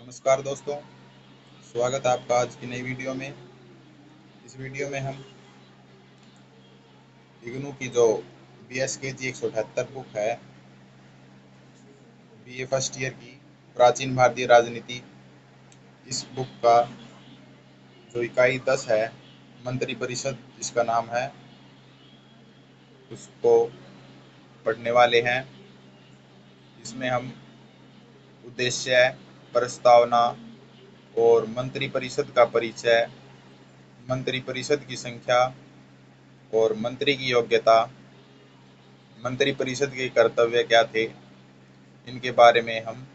नमस्कार दोस्तों, स्वागत है आपका आज की नई वीडियो में। इस वीडियो में हम इग्नू की जो BSKG 178 बुक है, BA फर्स्ट ईयर की प्राचीन भारतीय राजनीति, इस बुक का जो इकाई 10 है, मंत्री परिषद जिसका नाम है, उसको पढ़ने वाले हैं। इसमें हम उद्देश्य, प्रस्तावना और मंत्री परिषद का परिचय, मंत्री परिषद की संख्या और मंत्री की योग्यता, मंत्री परिषद के कर्तव्य क्या थे, इनके बारे में हम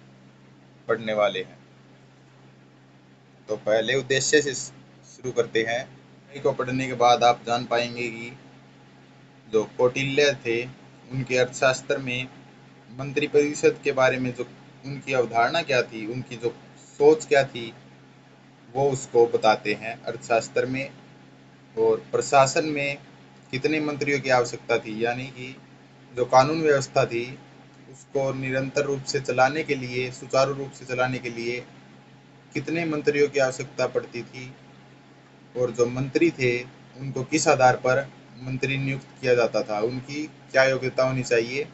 पढ़ने वाले हैं। तो पहले उद्देश्य से शुरू करते हैं। इनको को पढ़ने के बाद आप जान पाएंगे कि जो कौटिल्य थे, उनके अर्थशास्त्र में मंत्री परिषद के बारे में जो उनकी अवधारणा क्या थी, उनकी जो सोच क्या थी, वो उसको बताते हैं अर्थशास्त्र में। और प्रशासन में कितने मंत्रियों की आवश्यकता थी, यानी कि जो कानून व्यवस्था थी उसको निरंतर रूप से चलाने के लिए, सुचारू रूप से चलाने के लिए कितने मंत्रियों की आवश्यकता पड़ती थी, और जो मंत्री थे उनको किस आधार पर मंत्री नियुक्त किया जाता था, उनकी क्या योग्यता होनी चाहिए,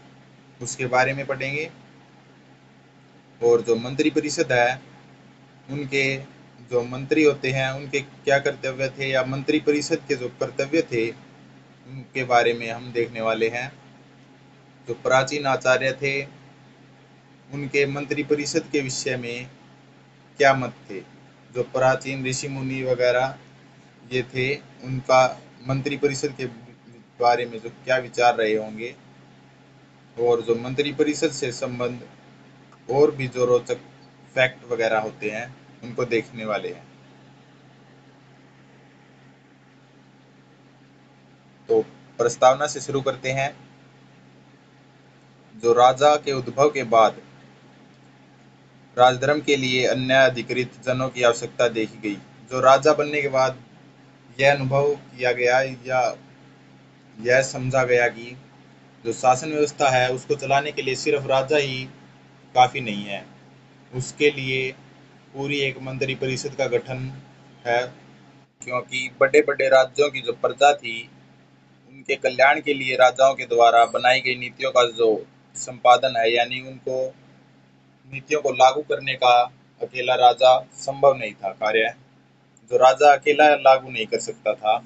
उसके बारे में पढ़ेंगे। और जो मंत्री परिषद है, उनके जो मंत्री होते हैं उनके क्या कर्तव्य थे, या मंत्री परिषद के जो कर्तव्य थे उनके बारे में हम देखने वाले हैं। जो प्राचीन आचार्य थे, उनके मंत्री परिषद के विषय में क्या मत थे। जो प्राचीन ऋषि मुनि वगैरह ये थे, उनका मंत्री परिषद के बारे में जो क्या विचार रहे होंगे, और जो मंत्री परिषद से संबंध और भी जो रोचक फैक्ट वगैरह होते हैं उनको देखने वाले हैं। तो प्रस्तावना से शुरू करते हैं। जो राजा के उद्भव के बाद राजधर्म के लिए अन्य अधिकृत जनों की आवश्यकता देखी गई। जो राजा बनने के बाद यह अनुभव किया गया, या यह समझा गया कि जो शासन व्यवस्था है उसको चलाने के लिए सिर्फ राजा ही काफ़ी नहीं है, उसके लिए पूरी एक मंत्री परिषद का गठन है। क्योंकि बड़े बड़े राज्यों की जो प्रजा थी, उनके कल्याण के लिए राजाओं के द्वारा बनाई गई नीतियों का जो संपादन है, यानी उनको नीतियों को लागू करने का अकेला राजा संभव नहीं था कार्य। जो राजा अकेला लागू नहीं कर सकता था,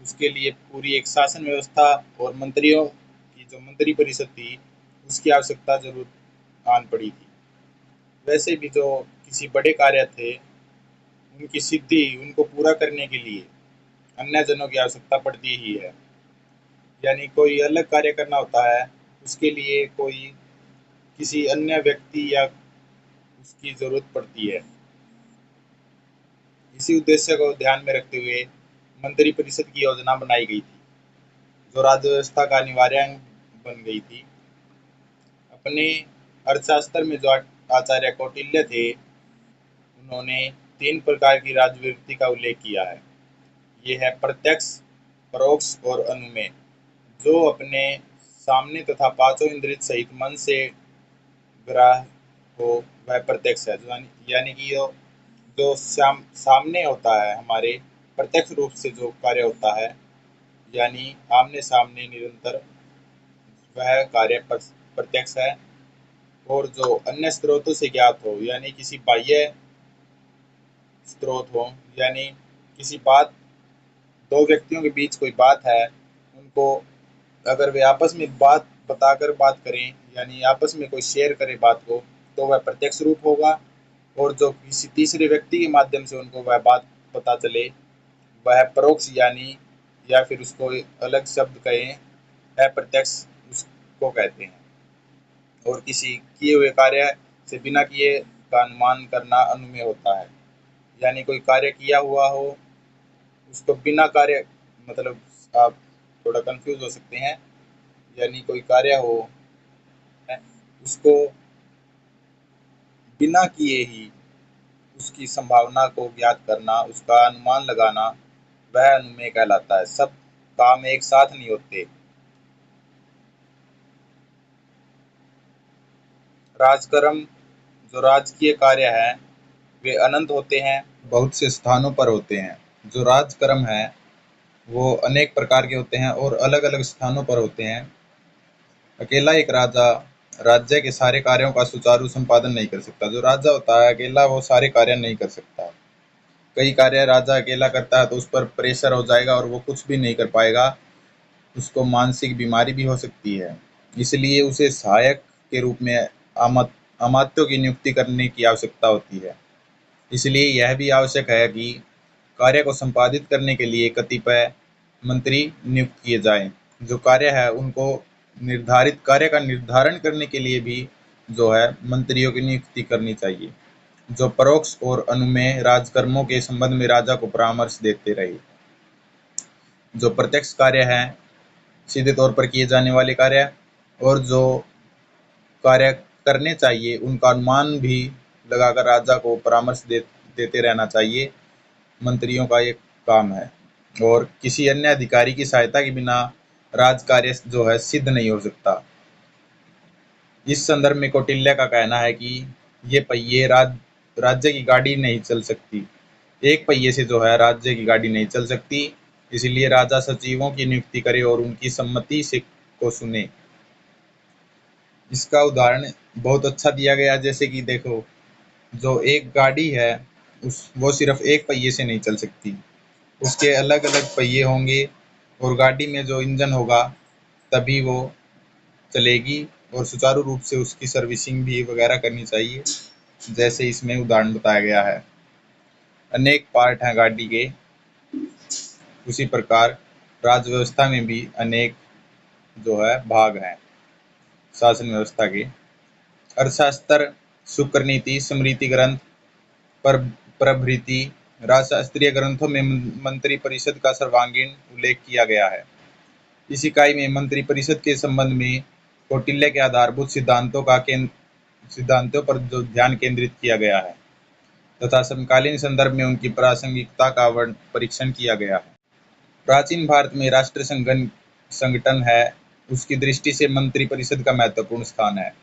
उसके लिए पूरी एक शासन व्यवस्था और मंत्रियों की जो मंत्री परिषद थी उसकी आवश्यकता जरूर आन पड़ी थी। वैसे भी जो किसी बड़े कार्य थे, उनकी सिद्धि, उनको पूरा करने के लिए अन्य जनों की आवश्यकता पड़ती ही है। यानी कोई अलग कार्य करना होता है, उसके लिए कोई किसी अन्य व्यक्ति या उसकी जरूरत पड़ती है। इसी उद्देश्य को ध्यान में रखते हुए मंत्री परिषद की योजना बनाई गई थी, जो राज्य व्यवस्था का अनिवार्य अंग बन गई थी। अपने अर्थशास्त्र में जो आचार्य कौटिल्य थे, उन्होंने 3 प्रकार की राजवृत्ति का उल्लेख किया है। ये है प्रत्यक्ष, परोक्ष और अनुमेय। जो अपने सामने तथा पांचों इंद्रिय सहित मन से ग्राह्य हो, वह प्रत्यक्ष है। यानी कि जो सामने होता है, हमारे प्रत्यक्ष रूप से जो कार्य होता है, यानी आमने सामने निरंतर, वह कार्य प्रत्यक्ष है। और जो अन्य स्रोतों से ज्ञात हो, यानी किसी बाह्य स्रोत हो, यानी किसी बात, दो व्यक्तियों के बीच कोई बात है, उनको अगर वे आपस में बात बताकर बात करें, यानी आपस में कोई शेयर करे बात को, तो वह प्रत्यक्ष रूप होगा। और जो किसी तीसरे व्यक्ति के माध्यम से उनको वह बात पता चले, वह परोक्ष, यानी या फिर उसको अलग शब्द कहें, अप्रत्यक्ष उसको कहते हैं। और किसी किए हुए कार्य से बिना किए का अनुमान करना अनुमेय होता है। यानी कोई कार्य किया हुआ हो, उसको बिना कार्य, मतलब आप थोड़ा कंफ्यूज हो सकते हैं, यानी कोई कार्य हो, उसको बिना किए ही उसकी संभावना को ज्ञात करना, उसका अनुमान लगाना, वह अनुमेय कहलाता है। सब काम एक साथ नहीं होते। राजकर्म, जो राजकीय कार्य है, वे अनंत होते हैं, बहुत से स्थानों पर होते हैं। जो राजकर्म है वो अनेक प्रकार के होते हैं और अलग अलग स्थानों पर होते हैं। अकेला एक राजा राज्य के सारे कार्यों का सुचारू संपादन नहीं कर सकता। जो राजा होता है अकेला वो सारे कार्य नहीं कर सकता। कई कार्य राजा अकेला करता है तो उस पर प्रेशर हो जाएगा और वो कुछ भी नहीं कर पाएगा। उसको मानसिक बीमारी भी हो सकती है। इसलिए उसे सहायक के रूप में अमात्यों की नियुक्ति करने की आवश्यकता होती है। इसलिए यह भी आवश्यक है कि कार्य को संपादित करने के लिए कतिपय मंत्री नियुक्त किए जाएं। जो कार्य है उनको निर्धारित कार्य का निर्धारण करने के लिए भी जो है मंत्रियों की नियुक्ति करनी चाहिए, जो परोक्ष और अनुमेय राजकर्मों के संबंध में राजा को परामर्श देते रहे। जो प्रत्यक्ष कार्य हैं, सीधे तौर पर किए जाने वाले कार्य, और जो कार्य करने चाहिए उनका अनुमान भी लगाकर राजा को परामर्श देते रहना चाहिए, मंत्रियों का ये काम है। और किसी अन्य अधिकारी की सहायता के बिना राज कार्य जो है सिद्ध नहीं हो सकता। इस संदर्भ में कौटिल्य का कहना है कि ये पहिए राज्य की गाड़ी नहीं चल सकती। एक पहिए से जो है राज्य की गाड़ी नहीं चल सकती। इसलिए राजा सचिवों की नियुक्ति करे और उनकी सम्मति से को सुने। इसका उदाहरण बहुत अच्छा दिया गया, जैसे कि देखो, जो एक गाड़ी है वो सिर्फ एक पहिए से नहीं चल सकती, उसके अलग अलग पहिए होंगे और गाड़ी में जो इंजन होगा तभी वो चलेगी, और सुचारू रूप से उसकी सर्विसिंग भी वगैरह करनी चाहिए, जैसे इसमें उदाहरण बताया गया है। अनेक पार्ट हैं गाड़ी के, उसी प्रकार राज व्यवस्था में भी अनेक जो है भाग हैं शासन व्यवस्था के। अर्थशास्त्र, शुक्र नीति, स्मृति ग्रंथ, प्रभृति राजशास्त्रीय ग्रंथों में मंत्री परिषद का सर्वांगीण उल्लेख किया गया है। इस इकाई में मंत्री परिषद के संबंध में कौटिल्य के आधारभूत सिद्धांतों पर जो ध्यान केंद्रित किया गया है तथा समकालीन संदर्भ में उनकी प्रासंगिकता का परीक्षण किया गया है। प्राचीन भारत में राष्ट्र संगठन है, उसकी दृष्टि से मंत्री परिषद का महत्वपूर्ण स्थान है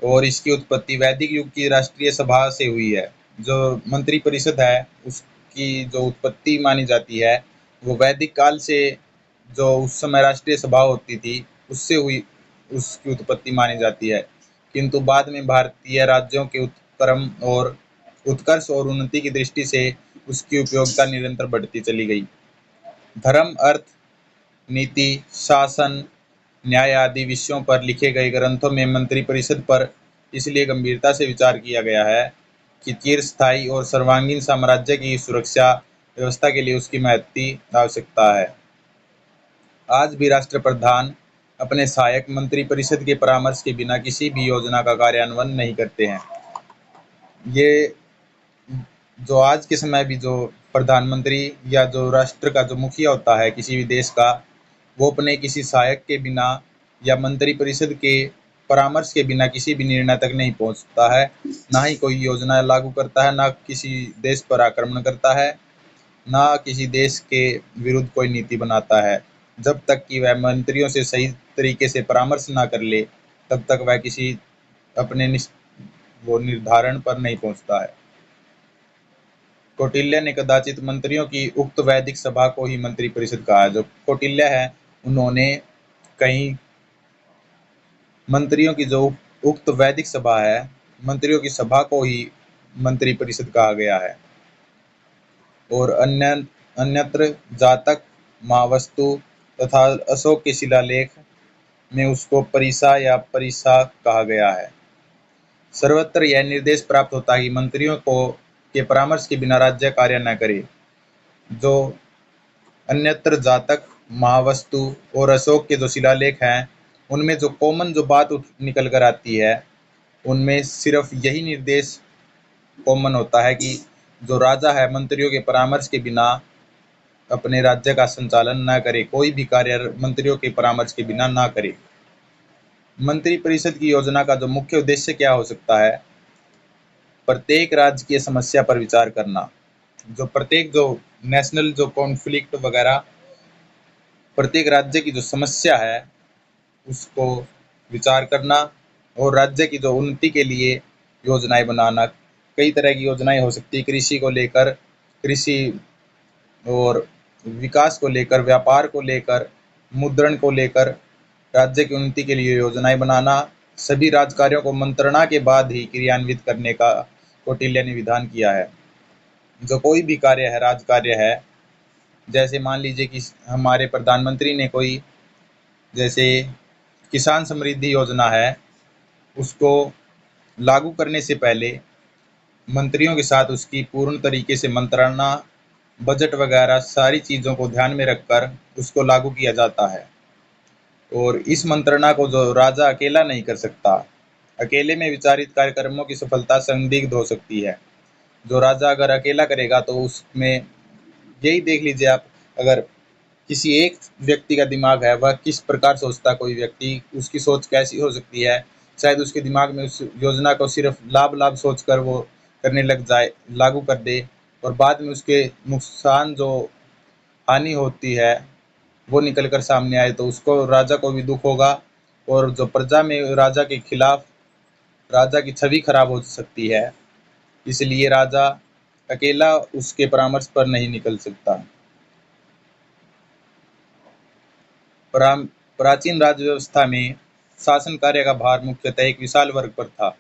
और इसकी उत्पत्ति वैदिक युग की राष्ट्रीय सभा से हुई है। जो मंत्री परिषद है उसकी जो उत्पत्ति मानी जाती है वो वैदिक काल से, जो उस समय राष्ट्रीय सभा होती थी उससे हुई, उसकी उत्पत्ति मानी जाती है। किंतु बाद में भारतीय राज्यों के उत्कर्ष और उन्नति की दृष्टि से उसकी उपयोगिता निरंतर बढ़ती चली गई। धर्म, अर्थ, नीति, शासन, न्याय आदि विषयों पर लिखे गए ग्रंथों में मंत्री परिषद पर इसलिए गंभीरता से विचार किया गया है कि चिरस्थायी और सर्वांगीण साम्राज्य की सुरक्षा व्यवस्था के लिए उसकी महत्वपूर्ण आवश्यकता है। आज भी राष्ट्रप्रधान अपने सहायक मंत्री परिषद के परामर्श के बिना किसी भी योजना का कार्यान्वयन नहीं करते हैं। ये जो आज के समय भी जो प्रधानमंत्री या जो राष्ट्र का जो मुखिया होता है किसी भी देश का, वो अपने किसी सहायक के बिना या मंत्री परिषद के परामर्श के बिना किसी भी निर्णय तक नहीं पहुंचता है, ना ही कोई योजना लागू करता है, ना किसी देश पर आक्रमण करता है, ना किसी देश के विरुद्ध कोई नीति बनाता है। जब तक कि वह मंत्रियों से सही तरीके से परामर्श ना कर ले तब तक वह किसी अपने वो निर्धारण पर नहीं पहुंचता है। कौटिल्य ने कदाचित मंत्रियों की उक्त वैदिक सभा को ही मंत्री परिषद कहा है। जो कौटिल्य है उन्होंने कहीं मंत्रियों की जो उक्त वैदिक सभा है, मंत्रियों की सभा को ही मंत्री परिषद कहा गया है। और अन्यत्र जातक, महावस्तु तथा अशोक के शिलालेख में उसको परिसा या परिसा कहा गया है। सर्वत्र यह निर्देश प्राप्त होता है कि मंत्रियों को के परामर्श के बिना राज्य कार्य न करे। जो अन्यत्र जातक, महावस्तु और अशोक के जो शिलालेख हैं उनमें जो कॉमन जो बात निकल कर आती है उनमें सिर्फ यही निर्देश कॉमन होता है कि जो राजा है मंत्रियों के परामर्श के बिना अपने राज्य का संचालन न करे, कोई भी कार्य मंत्रियों के परामर्श के बिना ना करे। मंत्री परिषद की योजना का जो मुख्य उद्देश्य क्या हो सकता है? प्रत्येक राज्य की समस्या पर विचार करना। जो प्रत्येक जो नेशनल जो कॉन्फ्लिक्ट वगैरह, प्रत्येक राज्य की जो समस्या है उसको विचार करना और राज्य की जो उन्नति के लिए योजनाएं बनाना, कई तरह की योजनाएं हो सकती है, कृषि को लेकर, कृषि और विकास को लेकर, व्यापार को लेकर, मुद्रण को लेकर, राज्य की उन्नति के लिए योजनाएं बनाना, सभी राजकार्यों को मंत्रणा के बाद ही क्रियान्वित करने का कौटिल्य ने विधान किया है। जो कोई भी कार्य है, राजकार्य है, जैसे मान लीजिए कि हमारे प्रधानमंत्री ने कोई, जैसे किसान समृद्धि योजना है, उसको लागू करने से पहले मंत्रियों के साथ उसकी पूर्ण तरीके से मंत्रणा, बजट वगैरह सारी चीज़ों को ध्यान में रखकर उसको लागू किया जाता है। और इस मंत्रणा को जो राजा अकेला नहीं कर सकता, अकेले में विचारित कार्यक्रमों की सफलता संदिग्ध हो सकती है। जो राजा अगर अकेला करेगा तो उसमें यही देख लीजिए आप, अगर किसी एक व्यक्ति का दिमाग है, वह किस प्रकार सोचता है, कोई व्यक्ति, उसकी सोच कैसी हो सकती है, शायद उसके दिमाग में उस योजना को सिर्फ लाभ लाभ सोचकर वो करने लग जाए, लागू कर दे, और बाद में उसके नुकसान, जो हानि होती है, वो निकल कर सामने आए, तो उसको, राजा को भी दुख होगा, और जो प्रजा में राजा के खिलाफ राजा की छवि खराब हो सकती है। इसलिए राजा अकेला उसके परामर्श पर नहीं निकल सकता। प्राचीन राज्य व्यवस्था में शासन कार्य का भार मुख्यतः एक विशाल वर्ग पर था।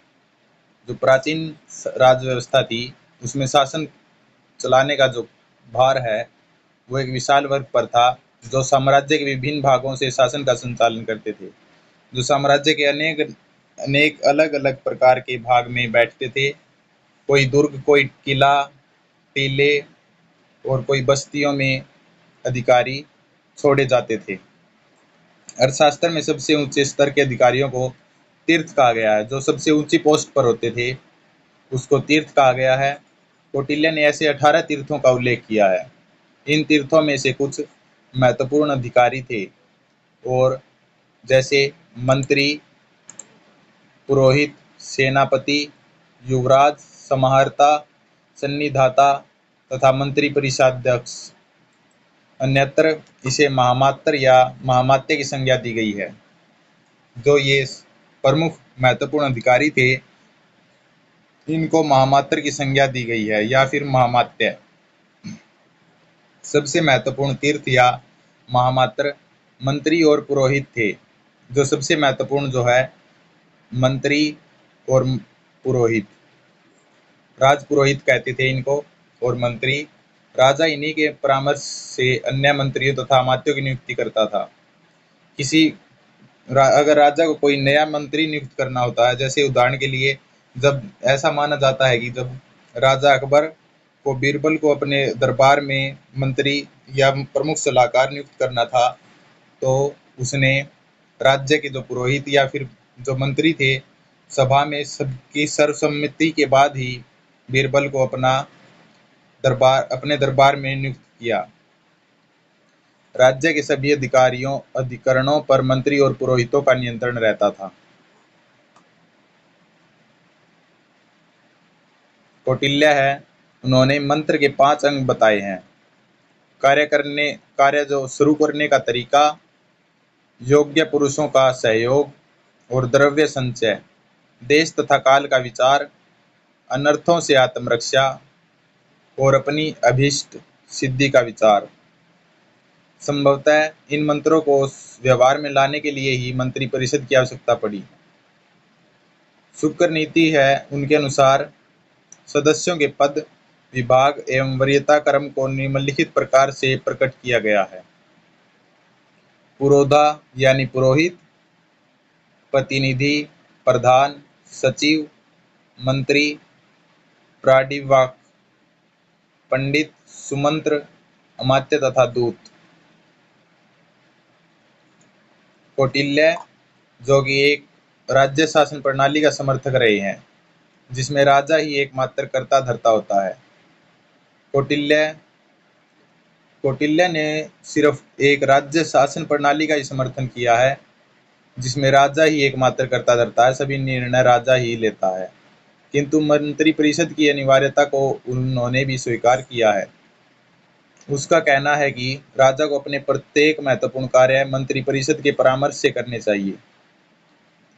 जो प्राचीन राज्य व्यवस्था थी, उसमें शासन चलाने का जो भार है, वो एक विशाल वर्ग पर था, जो साम्राज्य के विभिन्न भागों से शासन का संचालन करते थे। जो साम्राज्य के अनेक अलग अलग प्रकार के भाग में बैठते थे, कोई दुर्ग, कोई किला, टीले, और कोई बस्तियों में अधिकारी छोड़े जाते थे। अर्थशास्त्र में सबसे ऊंचे स्तर के अधिकारियों को तीर्थ कहा गया है। जो सबसे ऊंची पोस्ट पर होते थे, उसको तीर्थ कहा गया है। कौटिल्य ने ऐसे 18 तीर्थों का उल्लेख किया है। इन तीर्थों में से कुछ महत्वपूर्ण अधिकारी थे, और जैसे मंत्री, पुरोहित, सेनापति, युवराज, समाहर्ता, सन्निधाता तथा मंत्री परिषदाध्यक्ष। अन्यत्र इसे महामात्र या महामात्य की संज्ञा दी गई है। जो ये प्रमुख महत्वपूर्ण अधिकारी थे, इनको महामात्र की संज्ञा दी गई है, या फिर महामात्य। सबसे महत्वपूर्ण तीर्थ या महामात्र मंत्री और पुरोहित थे। जो सबसे महत्वपूर्ण जो है, मंत्री और पुरोहित, राजपुरोहित कहते थे इनको, और मंत्री। राजा इन्हीं के परामर्श से अन्य मंत्रियों तथा अमात्यों की नियुक्ति करता था। अगर राजा को कोई नया मंत्री नियुक्त करना होता है, जैसे उदाहरण के लिए, जब ऐसा माना जाता है कि जब राजा अकबर को बीरबल को अपने दरबार में मंत्री या प्रमुख सलाहकार नियुक्त करना था, तो उसने राज्य के जो पुरोहित या फिर जो मंत्री थे, सभा में सबकी सर्वसम्मति के बाद ही बीरबल को अपने दरबार में नियुक्त किया। राज्य के सभी अधिकरणों पर मंत्री और पुरोहितों का नियंत्रण रहता था। कौटिल्य है, उन्होंने मंत्र के 5 अंग बताए हैं। कार्य जो शुरू करने का तरीका, योग्य पुरुषों का सहयोग और द्रव्य संचय, देश तथा काल का विचार, अनर्थों से आत्मरक्षा और अपनी अभीष्ट सिद्धि का विचार। संभवतः इन मंत्रों को व्यवहार में लाने के लिए ही मंत्री परिषद की आवश्यकता पड़ी। शुक्र नीति है, उनके अनुसार सदस्यों के पद, विभाग एवं वरीयता क्रम को निम्नलिखित प्रकार से प्रकट किया गया है। पुरोधा यानी पुरोहित, प्रतिनिधि, प्रधान, सचिव, मंत्री, प्रादिवाक, पंडित, सुमंत्र, अमात्य तथा दूत। कौटिल्य, जो कि एक राज्य शासन प्रणाली का समर्थक रहे हैं, जिसमें राजा ही एकमात्र कर्ता धर्ता होता है। कौटिल्य ने सिर्फ एक राज्य शासन प्रणाली का ही समर्थन किया है, जिसमें राजा ही एकमात्र कर्ता धर्ता है, सभी निर्णय राजा ही लेता है। किंतु मंत्री परिषद की अनिवार्यता को उन्होंने भी स्वीकार किया है। उसका कहना है कि राजा को अपने प्रत्येक महत्वपूर्ण कार्य मंत्री परिषद के परामर्श से करने चाहिए,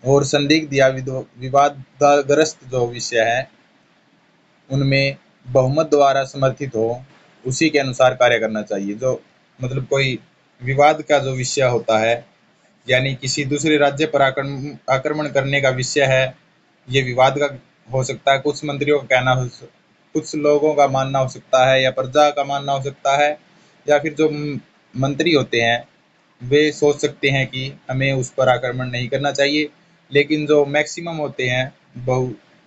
और संदिग्ध या विवादग्रस्त जो विषय है, उनमें बहुमत द्वारा समर्थित हो, उसी के अनुसार कार्य करना चाहिए। जो मतलब कोई विवाद का जो विषय होता है, यानी किसी दूसरे राज्य पर आक्रमण करने का विषय है, ये विवाद का हो सकता है। कुछ मंत्रियों का कहना कुछ लोगों का मानना हो सकता है, या प्रजा का मानना हो सकता है, या फिर जो मंत्री होते हैं वे सोच सकते हैं कि हमें उस पर आक्रमण नहीं करना चाहिए। लेकिन जो मैक्सिमम होते हैं,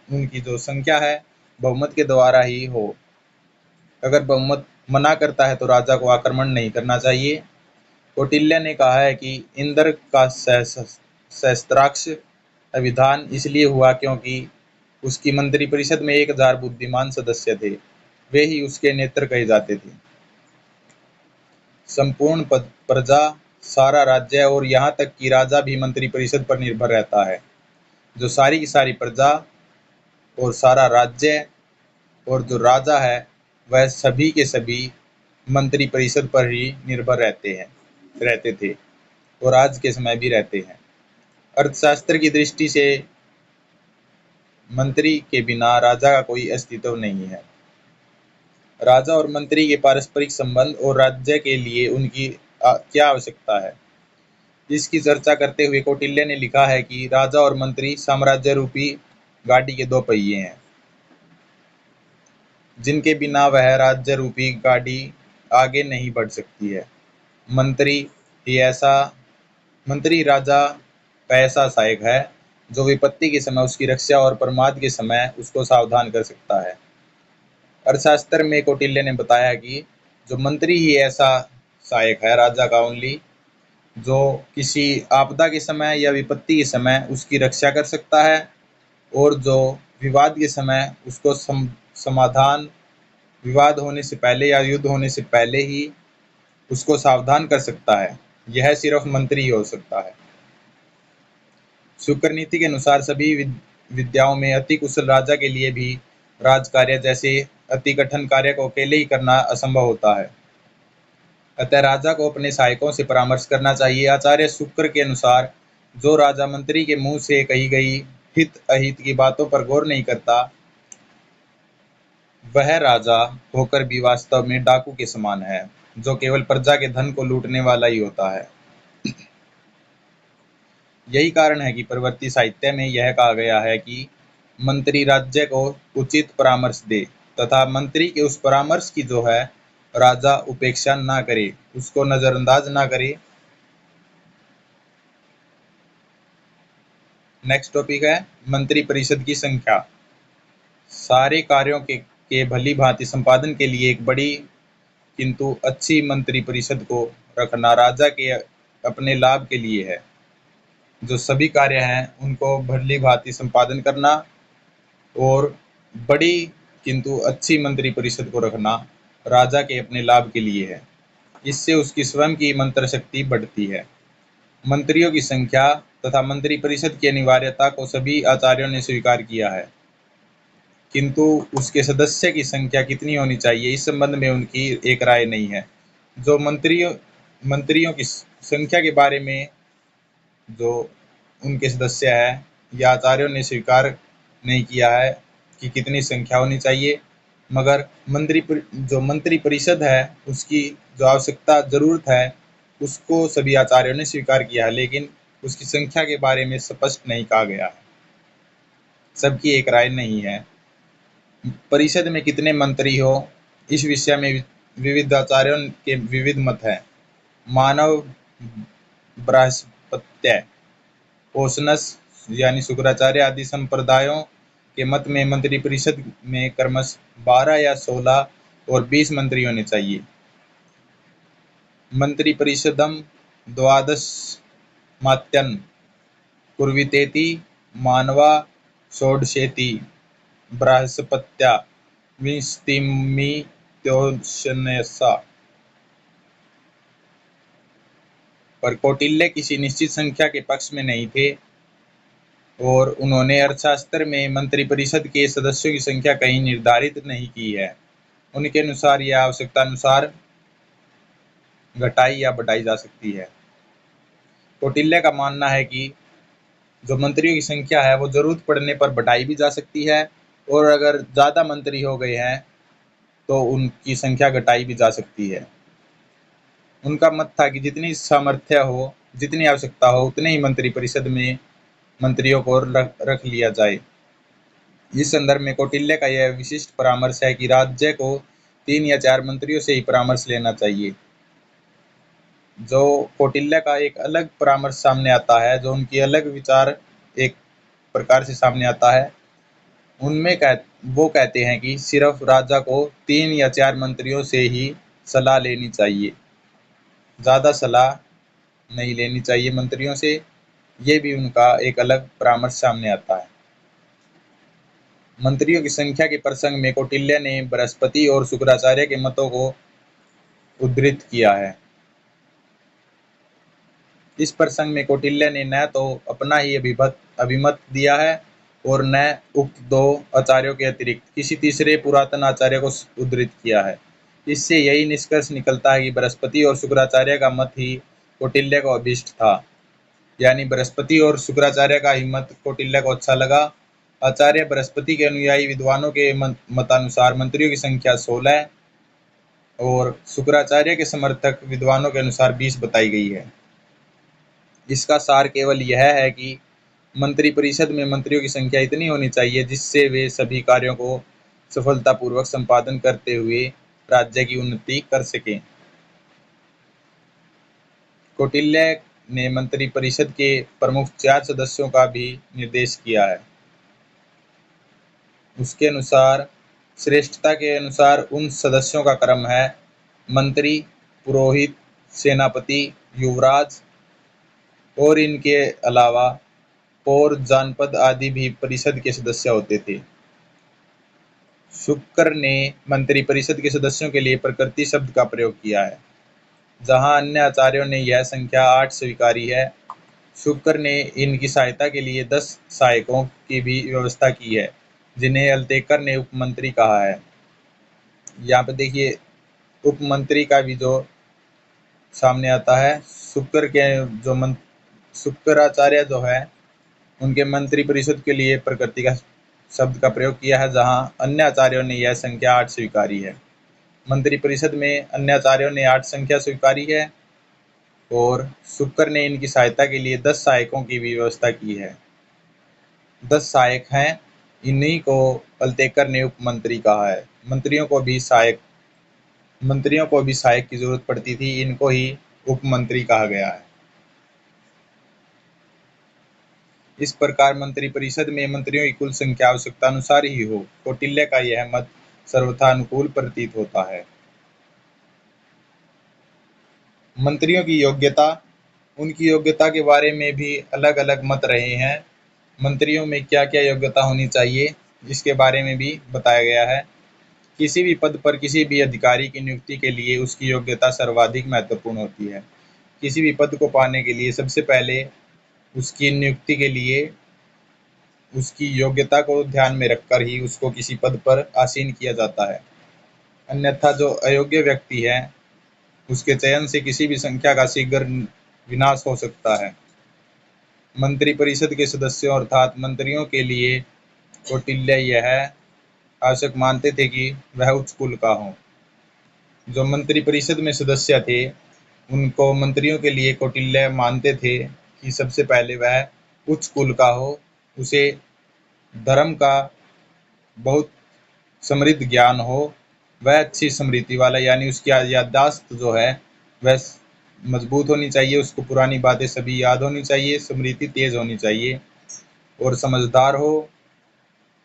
उनकी जो संख्या है बहुमत के द्वारा ही हो। अगर बहुमत मना करता है तो राजा को आक्रमण नहीं करना चाहिए। कौटिल्य ने कहा है कि इंद्र का सहस्त्राक्ष अभिधान इसलिए हुआ क्योंकि उसकी मंत्रिपरिषद में 1000 बुद्धिमान सदस्य थे, वे ही उसके नेत्र कहे जाते थे। संपूर्ण प्रजा, सारा राज्य और यहाँ तक कि राजा भी मंत्रिपरिषद पर निर्भर रहता है। जो सारी की सारी प्रजा और सारा राज्य और जो राजा है वह सभी के सभी मंत्रिपरिषद पर ही निर्भर रहते थे और आज के समय भी रहते हैं। अर्थशास्त्र की दृष्टि से मंत्री के बिना राजा का कोई अस्तित्व नहीं है। राजा और मंत्री के पारस्परिक संबंध और राज्य के लिए उनकी क्या आवश्यकता है, इसकी चर्चा करते हुए कौटिल्य ने लिखा है कि राजा और मंत्री साम्राज्य रूपी गाड़ी के 2 पहिए हैं, जिनके बिना वह राज्य रूपी गाड़ी आगे नहीं बढ़ सकती है। मंत्री राजा का ऐसा सहायक है जो विपत्ति के समय उसकी रक्षा और प्रमाद के समय उसको सावधान कर सकता है। अर्थशास्त्र में कौटिल्य ने बताया कि जो मंत्री ही ऐसा सहायक है राजा का ओनली, जो किसी आपदा के समय या विपत्ति के समय उसकी रक्षा कर सकता है, और जो विवाद के समय उसको समाधान, विवाद होने से पहले या युद्ध होने से पहले ही उसको सावधान कर सकता है। यह सिर्फ मंत्री ही हो सकता है। शुक्र नीति के अनुसार सभी विद्याओं में अति कुशल राजा के लिए भी राजकार्य जैसे अति कठिन कार्य को अकेले ही करना असंभव होता है। अतः राजा को अपने सहायकों से परामर्श करना चाहिए। आचार्य शुक्र के अनुसार जो राजा मंत्री के मुंह से कही गई हित अहित की बातों पर गौर नहीं करता, वह राजा होकर भी वास्तव में डाकू के समान है, जो केवल प्रजा के धन को लूटने वाला ही होता है। यही कारण है कि प्रवृत्ति साहित्य में यह कहा गया है कि मंत्री राज्य को उचित परामर्श दे, तथा मंत्री के उस परामर्श की जो है राजा उपेक्षा ना करे, उसको नजरअंदाज ना करे। नेक्स्ट टॉपिक है मंत्री परिषद की संख्या। सारे कार्यों के भली भांति संपादन के लिए एक बड़ी किंतु अच्छी मंत्री परिषद को रखना राजा के अपने लाभ के लिए है। जो सभी कार्य हैं उनको भली भांति संपादन करना और बड़ी किंतु अच्छी मंत्री परिषद को रखना राजा के अपने लाभ के लिए है। इससे उसकी स्वयं की मंत्र शक्ति बढ़ती है। मंत्रियों की संख्या तथा मंत्री परिषद की अनिवार्यता को सभी आचार्यों ने स्वीकार किया है, किंतु उसके सदस्य की संख्या कितनी होनी चाहिए इस संबंध में उनकी एक राय नहीं है। जो मंत्रियों की संख्या के बारे में जो उनके सदस्य है, या आचार्यों ने स्वीकार नहीं किया है कि कितनी संख्या होनी चाहिए, मगर जो मंत्री परिषद है उसकी जो आवश्यकता जरूरत है उसको सभी आचार्यों ने स्वीकार किया है, लेकिन उसकी संख्या के बारे में स्पष्ट नहीं कहा गया है। सबकी एक राय नहीं है। परिषद में कितने मंत्री हो इस विषय में विविध आचार्यों के विविध मत हैं। मानव बृहस्पत्य, ओशनस यानी शुक्राचार्य आदि संप्रदायों के मत में मंत्री परिषद में क्रमश 12 या 16 और 20 मंत्री होने चाहिए। मंत्री परिषदम द्वादश मात्यन कुर्वितेति मानवा षोडशेति बृहस्पत्या विंशतिमित्योशनसा। पर कौटिल्य किसी निश्चित संख्या के पक्ष में नहीं थे और उन्होंने अर्थशास्त्र में मंत्री परिषद के सदस्यों की संख्या कहीं निर्धारित नहीं की है। उनके अनुसार यह आवश्यकता अनुसार घटाई या बढ़ाई जा सकती है। कौटिल्य का मानना है कि जो मंत्रियों की संख्या है वो जरूरत पड़ने पर बढ़ाई भी जा सकती है और अगर ज़्यादा मंत्री हो गए हैं तो उनकी संख्या घटाई भी जा सकती है। उनका मत था कि जितनी सामर्थ्य हो, जितनी आवश्यकता हो, उतने ही मंत्रिपरिषद में मंत्रियों को रख लिया जाए। इस संदर्भ में कौटिल्य का यह विशिष्ट परामर्श है कि राज्य को 3 या 4 मंत्रियों से ही परामर्श लेना चाहिए। जो कौटिल्य का एक अलग परामर्श सामने आता है, जो उनकी अलग विचार एक प्रकार से सामने आता है, उनमें वो कहते हैं कि सिर्फ राजा को 3 या 4 मंत्रियों से ही सलाह लेनी चाहिए, ज़्यादा सलाह नहीं लेनी चाहिए मंत्रियों से। ये भी उनका एक अलग परामर्श सामने आता है। मंत्रियों की संख्या के प्रसंग में कौटिल्य ने बृहस्पति और शुक्राचार्य के मतों को उद्धृत किया है। इस प्रसंग में कौटिल्य ने न तो अपना ही अभिमत दिया है और न उक्त 2 आचार्यों के अतिरिक्त किसी तीसरे पुरातन आचार्य को उद्धृत किया है। इससे यही निष्कर्ष निकलता है कि बृहस्पति और शुक्राचार्य का मत ही कौटिल्य को अभीष्ट था, यानी बृहस्पति और शुक्राचार्य का ही मत कौटिल्य को अच्छा लगा। आचार्य बृहस्पति के अनुयायी विद्वानों के मतानुसार मंत्रियों की संख्या 16 और शुक्राचार्य के समर्थक विद्वानों के अनुसार 20 बताई गई है। इसका सार केवल यह है कि मंत्रिपरिषद में मंत्रियों की संख्या इतनी होनी चाहिए जिससे वे सभी कार्यों को सफलतापूर्वक संपादन करते हुए राज्य की उन्नति कर सकें। कौटिल्य ने मंत्रिपरिषद के प्रमुख 4 सदस्यों का भी निर्देश किया है। उसके अनुसार श्रेष्ठता के अनुसार उन सदस्यों का क्रम है: मंत्री, पुरोहित, सेनापति, युवराज और इनके अलावा पौर, जानपद आदि भी परिषद के सदस्य होते थे। शुक्र ने मंत्रिपरिषद के सदस्यों के लिए प्रकृति शब्द का प्रयोग किया है, जहां अन्य आचार्यों ने यह संख्या 8 स्वीकारी है। शुक्र ने इनकी सहायता के लिए 10 सहायकों की भी व्यवस्था की है, जिन्हें अल्तेकर ने उपमंत्री कहा है। यहाँ पे देखिए उपमंत्री का भी जो सामने आता है। शुक्र के जो शुक्राचार्य जो है उनके मंत्रिपरिषद के लिए प्रकृति का शब्द का प्रयोग किया है, जहां अन्य आचार्यों ने यह संख्या 8 स्वीकारी है। मंत्रिपरिषद में अन्य आचार्यों ने 8 संख्या स्वीकारी है और शुक्र ने इनकी सहायता के लिए 10 सहायकों की भी व्यवस्था की है। 10 सहायक हैं, इन्हीं को अल्तेकर ने उपमंत्री कहा है। मंत्रियों को भी सहायक की जरूरत पड़ती थी, इनको ही उपमंत्री कहा गया है। इस प्रकार मंत्रिपरिषद में मंत्रियों की कुल संख्या आवश्यकता अनुसार ही हो। कौटिल्य का यह मत सर्वथा अनुकूल प्रतीत होता है। मंत्रियों की योग्यता, उनकी योग्यता के बारे में भी अलग अलग मत रहे हैं। मंत्रियों में क्या क्या योग्यता होनी चाहिए इसके बारे में भी बताया गया है। किसी भी पद पर किसी भी अधिकारी की नियुक्ति के लिए उसकी योग्यता सर्वाधिक महत्वपूर्ण होती है। किसी भी पद को पाने के लिए सबसे पहले उसकी नियुक्ति के लिए उसकी योग्यता को ध्यान में रखकर ही उसको किसी पद पर आसीन किया जाता है। अन्यथा जो अयोग्य व्यक्ति है उसके चयन से किसी भी संख्या का शीघ्र विनाश हो सकता है। मंत्रिपरिषद के सदस्यों अर्थात मंत्रियों के लिए कौटिल्य यह आवश्यक मानते थे कि वह उच्च कुल का हो। जो मंत्रिपरिषद में सदस्य थे उनको मंत्रियों के लिए कौटिल्य मानते थे कि सबसे पहले वह उच्च कुल का हो, उसे धर्म का बहुत समृद्ध ज्ञान हो, वह अच्छी स्मृति वाला, यानी उसकी याददाश्त जो है वह मजबूत होनी चाहिए, उसको पुरानी बातें सभी याद होनी चाहिए, स्मृति तेज होनी चाहिए और समझदार हो,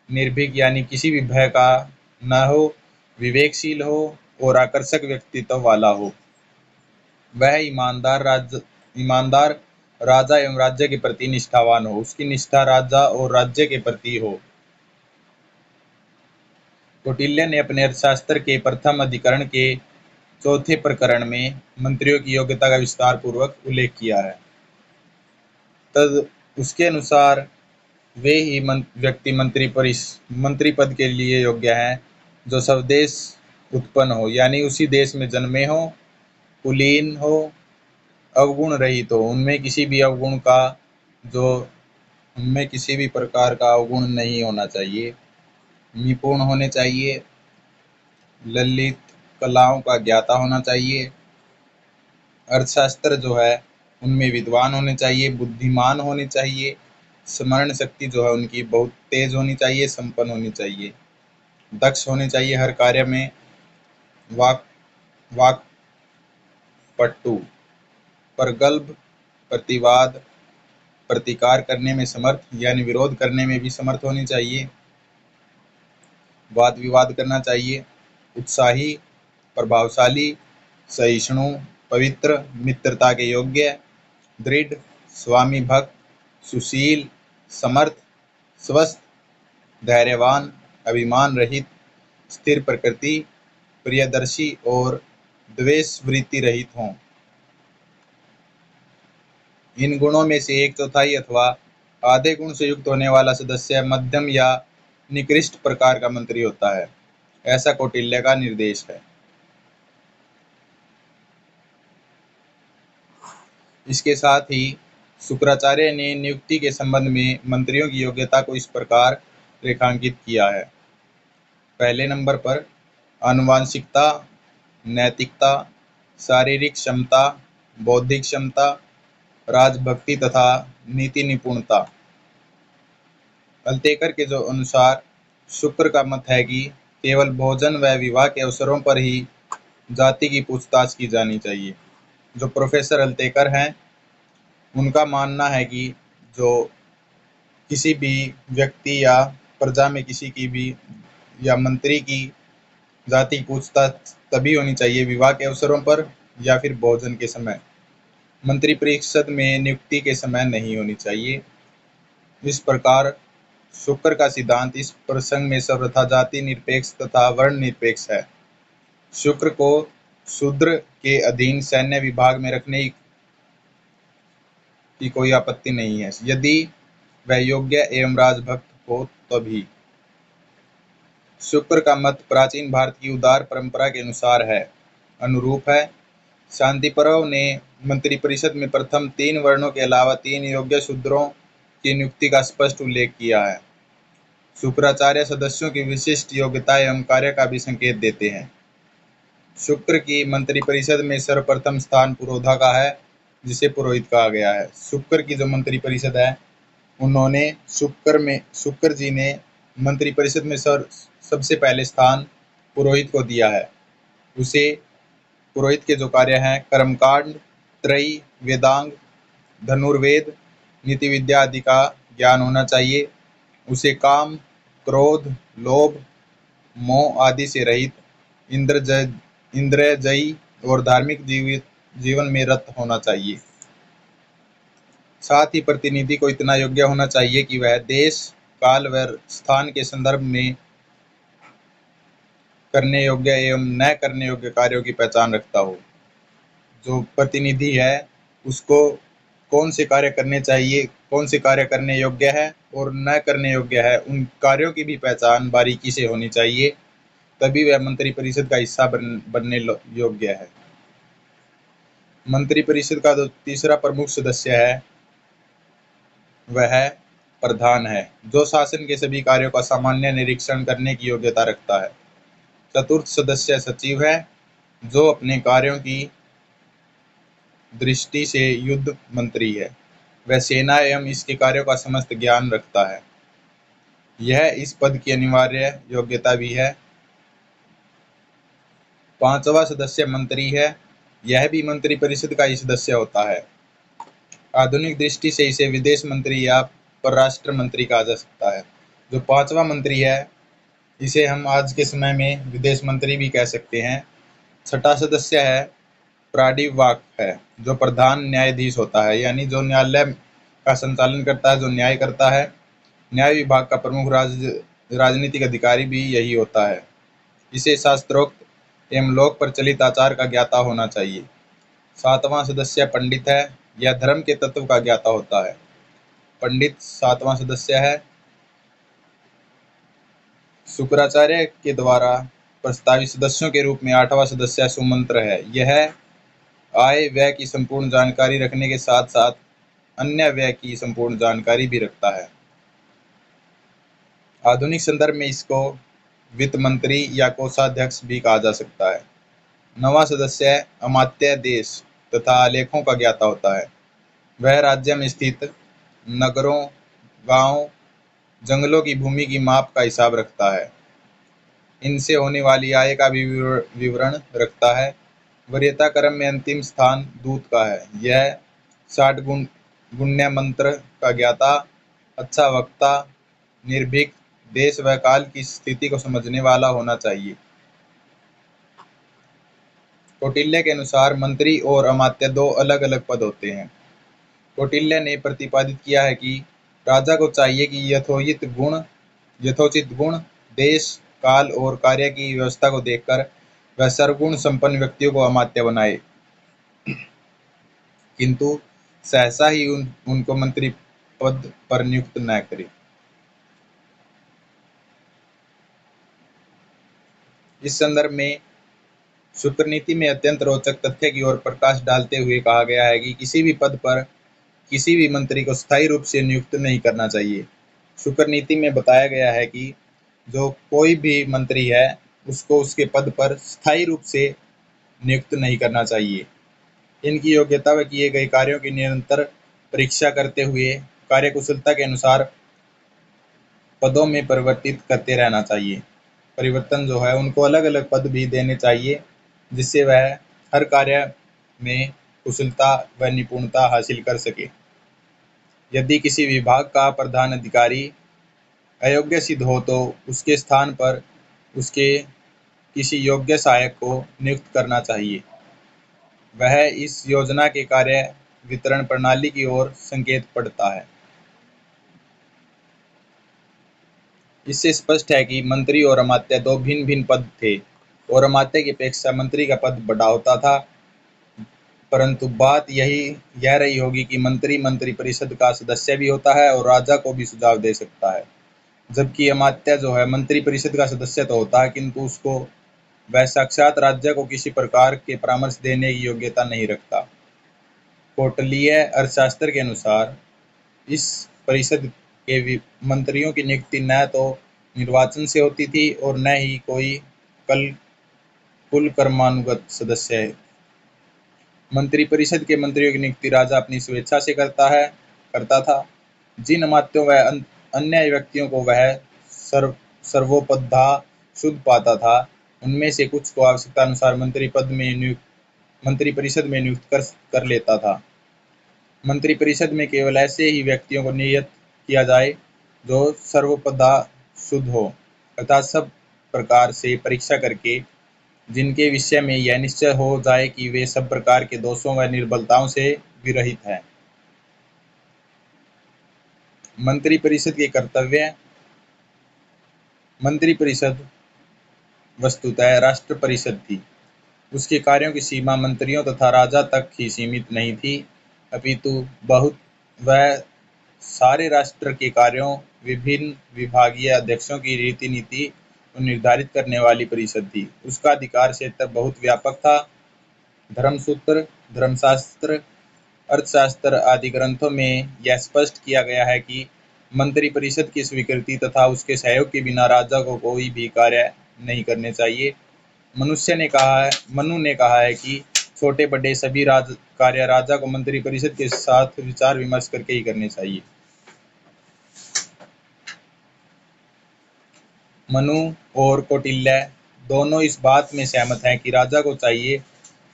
निर्भीक यानी किसी भी भय का न हो, विवेकशील हो और आकर्षक व्यक्तित्व वाला हो। वह ईमानदार राजा एवं राज्य के प्रति निष्ठावान हो, उसकी निष्ठा राजा और राज्य के प्रति हो। कौटिल्य ने अपने अर्थशास्त्र के प्रथम अधिकरण के 4थे प्रकरण में मंत्रियों की योग्यता का विस्तार पूर्वक उल्लेख किया है। तद उसके अनुसार वे ही व्यक्ति मंत्री पद के लिए योग्य हैं जो स्वदेश उत्पन्न हो, यानी उसी देश में जन्मे हो, कुलीन हो, अवगुण रहित हो, उनमें किसी भी प्रकार का अवगुण नहीं होना चाहिए। निपुण होने चाहिए, ललित कलाओं का ज्ञाता होना चाहिए, अर्थशास्त्र जो है उनमें विद्वान होने चाहिए, बुद्धिमान होने चाहिए, स्मरण शक्ति जो है उनकी बहुत तेज होनी चाहिए, संपन्न होनी चाहिए, दक्ष होने चाहिए हर कार्य में, वाक वाकपटु, प्रगल्भ, प्रतिवाद, प्रतिकार करने में समर्थ यानी विरोध करने में भी समर्थ होनी चाहिए, वाद विवाद करना चाहिए, उत्साही, प्रभावशाली, सहिष्णु, पवित्र, मित्रता के योग्य, दृढ़, स्वामी भक्त, सुशील, समर्थ, स्वस्थ, धैर्यवान, अभिमान रहित, स्थिर प्रकृति, प्रियदर्शी और द्वेष वृत्ति रहित हों। इन गुणों में से एक चौथाई अथवा आधे गुण से युक्त होने वाला सदस्य मध्यम या निकृष्ट प्रकार का मंत्री होता है, ऐसा कौटिल्य का निर्देश है। इसके साथ ही शुक्राचार्य ने नियुक्ति के संबंध में मंत्रियों की योग्यता को इस प्रकार रेखांकित किया है। पहले नंबर पर आनुवांशिकता, नैतिकता, शारीरिक क्षमता, बौद्धिक क्षमता, राजभक्ति तथा नीति निपुणता। अल्तेकर के जो अनुसार शुक्र का मत है कि केवल भोजन व विवाह के अवसरों पर ही जाति की पूछताछ की जानी चाहिए। जो प्रोफेसर अल्तेकर हैं उनका मानना है कि जो किसी भी व्यक्ति या प्रजा में किसी की भी या मंत्री की जाति की पूछताछ तभी होनी चाहिए विवाह के अवसरों पर या फिर भोजन के समय, मंत्री परिषद में नियुक्ति के समय नहीं होनी चाहिए। इस प्रकार शुक्र का सिद्धांत इस प्रसंग में सर्वथा जाति निरपेक्ष तथा वर्ण निरपेक्ष है। शुक्र को शूद्र के अधीन सैन्य विभाग में रखने की कोई आपत्ति नहीं है, यदि वह योग्य एवं राजभक्त हो तभी। शुक्र का मत प्राचीन भारत की उदार परंपरा के अनुरूप है। शांतिपर्व ने मंत्रिपरिषद में प्रथम 3 वर्णों के अलावा 3 योग्य शूद्रों की नियुक्ति का स्पष्ट उल्लेख किया है। शुक्राचार्य सदस्यों की विशिष्ट योग्यता एवं कार्य का भी संकेत देते हैं। शुक्र की मंत्रिपरिषद में सर्वप्रथम स्थान पुरोधा का है, जिसे पुरोहित कहा गया है। शुक्र की जो मंत्रिपरिषद है उन्होंने शुक्र जी ने मंत्रिपरिषद में सबसे पहले स्थान पुरोहित को दिया है। उसे पुरोहित के जो कार्य हैं कर्मकांड, त्रयी, वेदांग, धनुर्वेद, नीति विद्या आदि का ज्ञान होना चाहिए। उसे काम, क्रोध, लोभ, मोह आदि से रहित, इंद्रियजयी और धार्मिक जीवन में रत होना चाहिए। साथ ही प्रतिनिधि को इतना योग्य होना चाहिए कि वह देश, काल व स्थान के संदर्भ में करने योग्य एवं न करने योग्य कार्यों की पहचान रखता हो। जो प्रतिनिधि है उसको कौन से कार्य करने चाहिए, कौन से कार्य करने योग्य है और न करने योग्य है, उन कार्यों की भी पहचान बारीकी से होनी चाहिए, तभी वह मंत्रिपरिषद का हिस्सा बनने योग्य है। मंत्रिपरिषद का जो तीसरा प्रमुख सदस्य है वह प्रधान है, जो शासन के सभी कार्यों का सामान्य निरीक्षण करने की योग्यता रखता है। चतुर्थ सदस्य सचिव है, जो अपने कार्यों की दृष्टि से युद्ध मंत्री है। वह सेना एवं इसके कार्यों का समस्त ज्ञान रखता है। यह इस पद की अनिवार्य योग्यता भी है। पांचवा सदस्य मंत्री है, यह भी मंत्रिपरिषद का ही सदस्य होता है। आधुनिक दृष्टि से इसे विदेश मंत्री या परराष्ट्र मंत्री कहा जा सकता है। जो पांचवा मंत्री है इसे हम आज के समय में विदेश मंत्री भी कह सकते हैं। छठा सदस्य है प्रादिवाक है, जो प्रधान न्यायाधीश होता है, यानी जो न्यायालय का संचालन करता है, जो न्याय करता है। न्याय विभाग का प्रमुख राजनीतिक अधिकारी भी यही होता है। इसे शास्त्रोक्त एवं लोक प्रचलित आचार का ज्ञाता होना चाहिए। सातवां सदस्य पंडित है, यह धर्म के तत्व का ज्ञाता होता है। पंडित सातवां सदस्य है। शुक्राचार्य के द्वारा प्रस्तावित सदस्यों के रूप में आठवां सदस्य सुमंत्र है। यह आय व्यय की संपूर्ण जानकारी रखने के साथ साथ अन्य व्यय की संपूर्ण जानकारी भी रखता है। आधुनिक संदर्भ में इसको वित्त मंत्री या कोषाध्यक्ष भी कहा जा सकता है। 9वां सदस्य अमात्यादेश तथा आलेखों का ज्ञाता होता है। वह राज्य में स्थित नगरों, गांवों, जंगलों की भूमि की माप का हिसाब रखता है। इनसे होने वाली आय का भी विवरण रखता है। वरीयता क्रम में अंतिम स्थान दूत का है। यह 60 गुण्य मंत्र का ज्ञाता, अच्छा वक्ता, निर्भीक, देश व काल की स्थिति को समझने वाला होना चाहिए। कौटिल्य के अनुसार मंत्री और अमात्य दो अलग अलग पद होते हैं। कौटिल्य ने प्रतिपादित किया है कि राजा को चाहिए कि यथोचित गुण, देश, काल और कार्य की व्यवस्था को देखकर वह सर्वगुण संपन्न व्यक्तियों को अमात्य बनाए, किंतु सहसा ही उनको मंत्री पद पर नियुक्त न करे। इस संदर्भ में शुक्र नीति में अत्यंत रोचक तथ्य की ओर प्रकाश डालते हुए कहा गया है कि किसी भी पद पर किसी भी मंत्री को स्थायी रूप से नियुक्त नहीं करना चाहिए। शुक्र नीति में बताया गया है कि जो कोई भी मंत्री है उसको उसके पद पर स्थायी रूप से नियुक्त नहीं करना चाहिए। इनकी योग्यता व किए गए कार्यों की निरंतर परीक्षा करते हुए कार्यकुशलता के अनुसार पदों में परिवर्तित करते रहना चाहिए। परिवर्तन जो है उनको अलग अलग पद भी देने चाहिए, जिससे वह हर कार्य में कुशलता व निपुणता हासिल कर सके। यदि किसी विभाग का प्रधान अधिकारी अयोग्य सिद्ध हो तो उसके स्थान पर उसके किसी योग्य सहायक को नियुक्त करना चाहिए। वह इस योजना के कार्य वितरण प्रणाली की ओर संकेत पड़ता है। इससे स्पष्ट है कि मंत्री और अमात्य दो भिन्न भिन्न पद थे और अमात्य की अपेक्षा मंत्री का पद बड़ा होता था, परंतु बात यह रही होगी कि मंत्री मंत्रिपरिषद का सदस्य भी होता है और राजा को भी सुझाव दे सकता है, जबकि अमात्य जो है मंत्रिपरिषद का सदस्य तो होता है, किंतु उसको वह साक्षात राज्य को किसी प्रकार के परामर्श देने की योग्यता नहीं रखता। कौटिल्य अर्थशास्त्र के अनुसार इस परिषद के मंत्रियों की नियुक्ति न तो निर्वाचन से होती थी और न ही कोई कुल कर्मानुगत सदस्य है। मंत्रिपरिषद के मंत्रियों की नियुक्ति राजा अपनी स्वेच्छा से करता था। जिन अमात्यों व अन्य व्यक्तियों को वह सर्वोपधा शुद्ध पाता था, उनमें से कुछ को आवश्यकता अनुसार मंत्रिपरिषद में नियुक्त कर लेता था। मंत्रिपरिषद में केवल ऐसे ही व्यक्तियों को नियत किया जाए जो सर्वोपधा शुद्ध हो, अर्थात सब प्रकार से परीक्षा करके जिनके विषय में यह निश्चय हो जाए कि वे सब प्रकार के दोषों व निर्बलताओं से विरहित हैं। मंत्रिपरिषद के कर्तव्य। मंत्रिपरिषद वस्तुतः राष्ट्र परिषद थी। उसके कार्यों की सीमा मंत्रियों तथा राजा तक ही सीमित नहीं थी, अपितु वह सारे राष्ट्र के कार्यों, विभिन्न विभागीय अध्यक्षों की रीति नीति को निर्धारित करने वाली परिषद थी। उसका अधिकार क्षेत्र बहुत व्यापक था। धर्मसूत्र, धर्मशास्त्र, अर्थशास्त्र आदि ग्रंथों में यह स्पष्ट किया गया है कि मंत्रिपरिषद की स्वीकृति तथा उसके सहयोग के बिना राजा को कोई भी कार्य नहीं करने चाहिए। मनु ने कहा है कि छोटे बड़े सभी कार्य राजा को मंत्रिपरिषद के साथ विचार विमर्श करके ही करने चाहिए। मनु और कौटिल्य दोनों इस बात में सहमत हैं कि राजा को चाहिए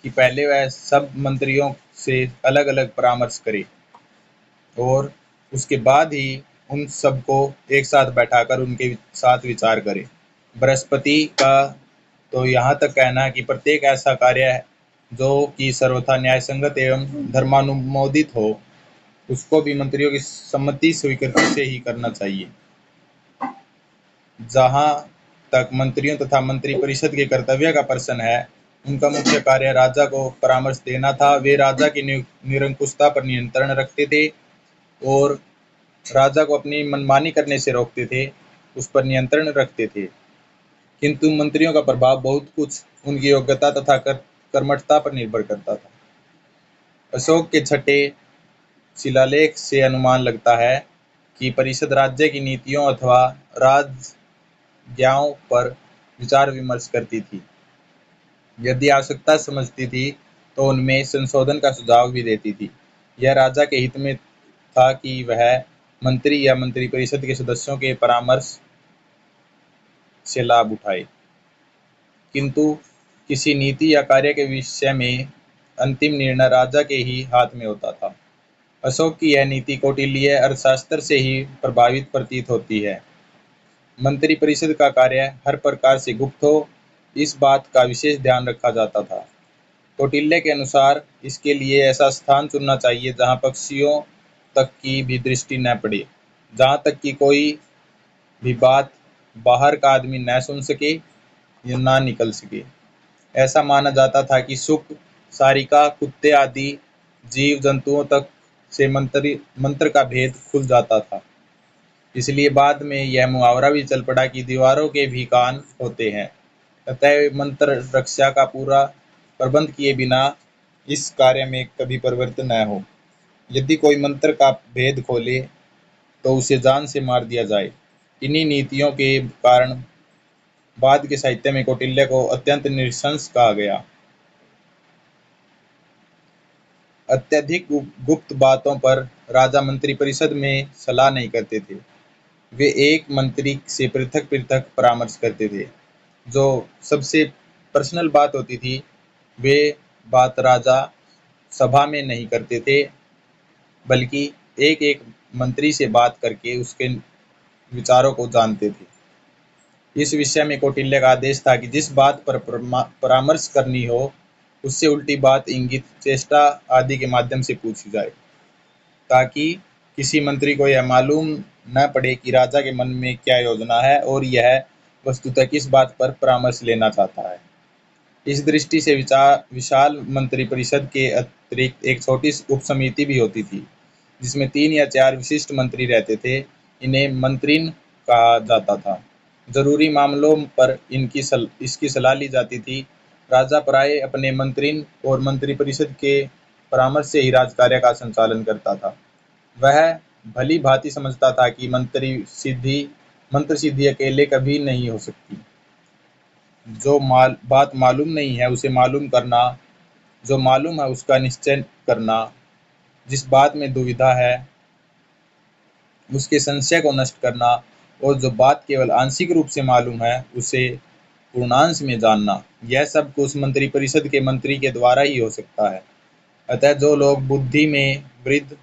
कि पहले वह सब मंत्रियों से अलग अलग परामर्श करे और उसके बाद ही उन सबको एक साथ बैठाकर उनके साथ विचार करे। बृहस्पति का तो यहाँ तक कहना है कि प्रत्येक ऐसा कार्य है जो कि सर्वथा न्यायसंगत एवं धर्मानुमोदित हो, उसको भी मंत्रियों की सम्मति स्वीकृति से ही करना चाहिए। जहाँ तक मंत्रियों तथा मंत्रिपरिषद के कर्तव्य का प्रश्न है, उनका मुख्य कार्य राजा को परामर्श देना था। वे राजा की निरंकुशता पर नियंत्रण रखते थे और राजा को अपनी मनमानी करने से रोकते थे, उस पर नियंत्रण रखते थे। किंतु मंत्रियों का प्रभाव बहुत कुछ उनकी योग्यता तथा कर्मठता पर निर्भर करता था। अशोक के छठे शिलालेख से अनुमान लगता है कि परिषद राज्य की नीतियों अथवा राजज्ञाओं पर विचार विमर्श करती थी। यदि आवश्यकता समझती थी तो उनमें संशोधन का सुझाव भी देती थी। यह राजा के हित में था कि वह मंत्री या मंत्रिपरिषद के सदस्यों के परामर्श से लाभ उठाए, किंतु किसी नीति या कार्य के विषय में अंतिम निर्णय राजा के ही हाथ में होता था। अशोक की यह नीति कौटिल्य अर्थशास्त्र से ही प्रभावित प्रतीत होती है। मंत्रिपरिषद का कार्य हर प्रकार से गुप्त हो, इस बात का विशेष ध्यान रखा जाता था। कौटिल्य के अनुसार इसके लिए ऐसा स्थान चुनना चाहिए जहाँ पक्षियों तक की भी दृष्टि न पड़े, जहाँ तक कि कोई भी बात बाहर का आदमी न सुन सके या ना निकल सके। ऐसा माना जाता था कि शुक, सारिका, कुत्ते आदि जीव जंतुओं तक से मंत्र का भेद खुल जाता था। इसलिए बाद में यह मुहावरा भी चल पड़ा कि दीवारों के भी कान होते हैं। अतः मंत्र रक्षा का पूरा प्रबंध किए बिना इस कार्य में कभी परिवर्तन न हो। यदि कोई मंत्र का भेद खोले तो उसे जान से मार दिया जाए। इन्हीं नीतियों के कारण बाद के साहित्य में कौटिल्य को अत्यंत नृशंस कहा गया। अत्यधिक गुप्त बातों पर राजा मंत्रिपरिषद में सलाह नहीं करते थे। वे एक मंत्री से पृथक पृथक परामर्श करते थे। जो सबसे पर्सनल बात होती थी, वे बात राजा सभा में नहीं करते थे, बल्कि एक एक मंत्री से बात करके उसके विचारों को जानते थे। इस विषय में कौटिल्य का आदेश था कि जिस बात पर परामर्श करनी हो उससे उल्टी बात, इंगित, चेष्टा आदि के माध्यम से पूछी जाए, ताकि किसी मंत्री को यह मालूम न पड़े कि राजा के मन में क्या योजना है और यह वस्तुतः किस बात पर परामर्श लेना चाहता है। इस दृष्टि से विशाल मंत्रिपरिषद के अतिरिक्त एक छोटी उपसमिति भी होती थी, जिसमें 3 या 4 विशिष्ट मंत्री रहते थे। इन्हें मंत्रिन कहा जाता था। जरूरी मामलों पर इसकी सलाह ली जाती थी। राजा प्राय अपने मंत्रिन और मंत्रिपरिषद के परामर्श से ही राजकार्य का संचालन करता था। वह भली भांति समझता था कि मंत्र सिद्धि अकेले कभी नहीं हो सकती। जो बात मालूम नहीं है उसे मालूम करना, जो मालूम है उसका निश्चय करना, जिस बात में दुविधा है उसके संशय को नष्ट करना, और जो बात केवल आंशिक रूप से मालूम है उसे पूर्णांश में जानना, यह सब कुछ मंत्रिपरिषद के मंत्री के द्वारा ही हो सकता है। अतः जो लोग बुद्धि में वृद्ध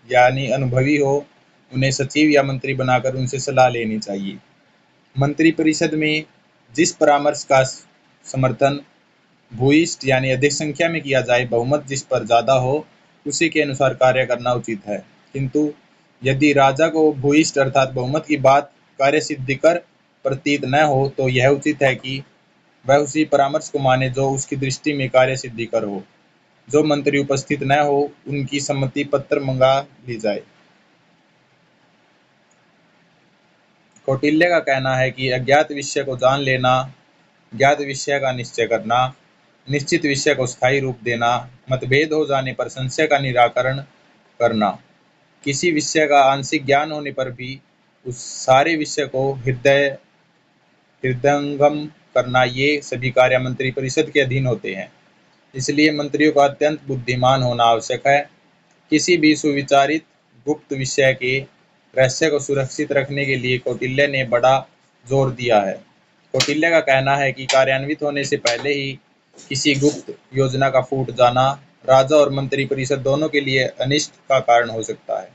यानी अनुभवी हो, उन्हें सचिव या मंत्री बनाकर उनसे सलाह लेनी चाहिए। मंत्रिपरिषद में जिस परामर्श का समर्थन भूयिष्ठ यानी अधिक संख्या में किया जाए, बहुमत जिस पर ज़्यादा हो, उसी के अनुसार कार्य करना उचित है। किंतु यदि राजा को भूयिष्ठ अर्थात बहुमत की बात कार्य सिद्धिकर प्रतीत न हो, तो यह उचित है कि वह उसी परामर्श को माने जो उसकी दृष्टि में कार्य सिद्धिकर हो। जो मंत्री उपस्थित न हो, उनकी सम्मति पत्र मंगा ली जाए। कौटिल्य का कहना है कि अज्ञात विषय को जान लेना, ज्ञात विषय का निश्चय करना, निश्चित विषय को स्थायी रूप देना, मतभेद हो जाने पर संशय का निराकरण करना, किसी विषय का आंशिक ज्ञान होने पर भी उस सारे विषय को हृदयंगम करना, ये सभी कार्य मंत्रिपरिषद के अधीन होते हैं। इसलिए मंत्रियों का अत्यंत बुद्धिमान होना आवश्यक है। किसी भी सुविचारित गुप्त विषय के रहस्य को सुरक्षित रखने के लिए कौटिल्य ने बड़ा जोर दिया है। कौटिल्य का कहना है कि कार्यान्वित होने से पहले ही किसी गुप्त योजना का फूट जाना राजा और मंत्रिपरिषद दोनों के लिए अनिष्ट का कारण हो सकता है।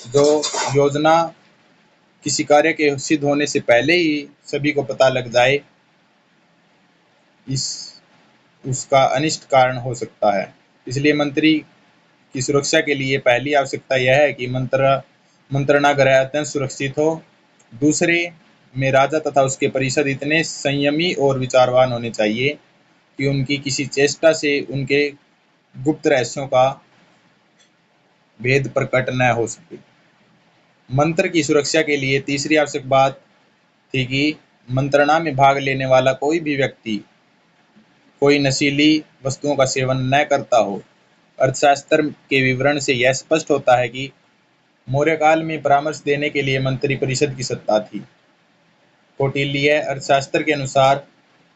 जो योजना किसी कार्य के सिद्ध होने से पहले ही सभी को पता लग जाए, उसका अनिष्ट कारण हो सकता है। इसलिए मंत्री की सुरक्षा के लिए पहली आवश्यकता यह है कि मंत्रणागृह अत्यंत सुरक्षित हो। दूसरे में राजा तथा उसके परिषद इतने संयमी और विचारवान होने चाहिए कि उनकी किसी चेष्टा से उनके गुप्त रहस्यों का भेद प्रकट न हो सके। मंत्र की सुरक्षा के लिए तीसरी आवश्यक बात थी कि मंत्रणा में भाग लेने वाला कोई भी व्यक्ति कोई नशीली वस्तुओं का सेवन न करता हो। अर्थशास्त्र के विवरण से यह स्पष्ट होता है कि मौर्य काल में परामर्श देने के लिए मंत्रिपरिषद की सत्ता थी। कौटिल्य अर्थशास्त्र के अनुसार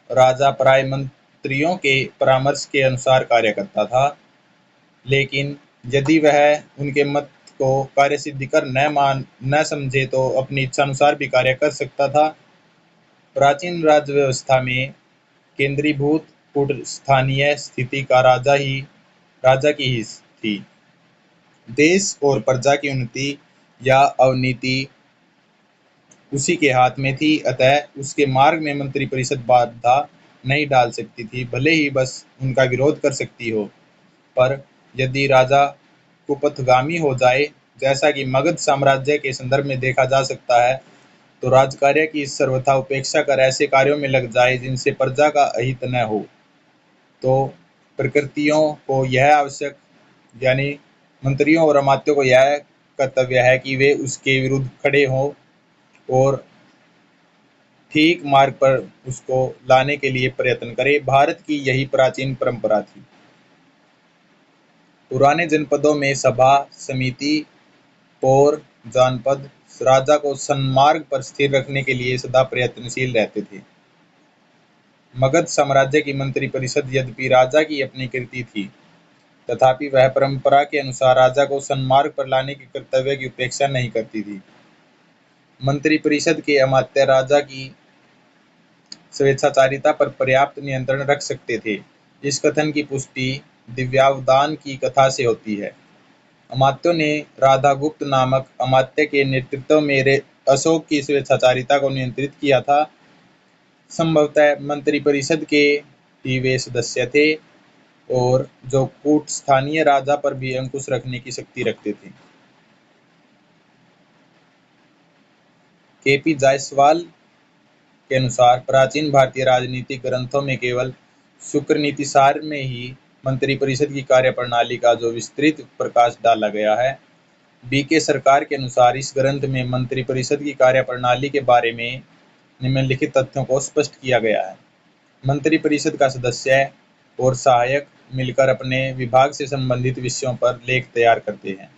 राजा प्राय मंत्रियों के परामर्श के अनुसार कार्य करता था, लेकिन यदि वह उनके मत को कार्यसिद्धि कर न समझे तो अपनी इच्छानुसार भी कार्य कर सकता था। प्राचीन राज्य व्यवस्था में केंद्रीभूत कूट स्थानीय स्थिति का राजा की ही थी। देश और प्रजा की उन्नति या अवनति उसी के हाथ में थी, अतः उसके मार्ग में मंत्रिपरिषद बाधा नहीं डाल सकती थी, भले ही बस उनका विरोध कर सकती हो। पर यदि राजा कुपथगामी हो जाए, जैसा कि मगध साम्राज्य के संदर्भ में देखा जा सकता है, तो राजकार्य की सर्वथा उपेक्षा कर ऐसे कार्यों में लग जाए जिनसे प्रजा का अहित न हो, तो प्रकृतियों को यह आवश्यक यानी मंत्रियों और अमात्यों को यह कर्तव्य है कि वे उसके विरुद्ध खड़े हों और ठीक मार्ग पर उसको लाने के लिए प्रयत्न करें। भारत की यही प्राचीन परंपरा थी। पुराने जनपदों में सभा समिति और जानपद राजा को सन्मार्ग पर स्थिर रखने के लिए सदा प्रयत्नशील रहते थे। मगध साम्राज्य की मंत्री परिषद यद्यपि राजा की अपनी कृति थी, तथापि वह परंपरा के अनुसार राजा को सन्मार्ग पर लाने के कर्तव्य की उपेक्षा नहीं करती थी। मंत्री परिषद के अमात्य राजा की स्वेच्छाचारिता पर पर्याप्त नियंत्रण रख सकते थे। इस कथन की पुष्टि दिव्यावदान की कथा से होती है। अमात्यों ने राधागुप्त नामक अमात्य के नेतृत्व में अशोक की स्वेच्छाचारिता को नियंत्रित किया था। संभवतः मंत्रिपरिषद के ही वे सदस्य थे और जो कूट स्थानीय राजा पर भी अंकुश रखने की शक्ति रखते थे। के.पी. जायसवाल के अनुसार प्राचीन भारतीय राजनीतिक ग्रंथों में केवल शुक्र नीति सार में ही मंत्रिपरिषद की कार्यप्रणाली का जो विस्तृत प्रकाश डाला गया है। बी.के. सरकार के अनुसार इस ग्रंथ में मंत्रिपरिषद की कार्यप्रणाली के बारे में निम्नलिखित तथ्यों को स्पष्ट किया गया है। मंत्रिपरिषद का सदस्य और सहायक मिलकर अपने विभाग से संबंधित विषयों पर लेख तैयार करते हैं।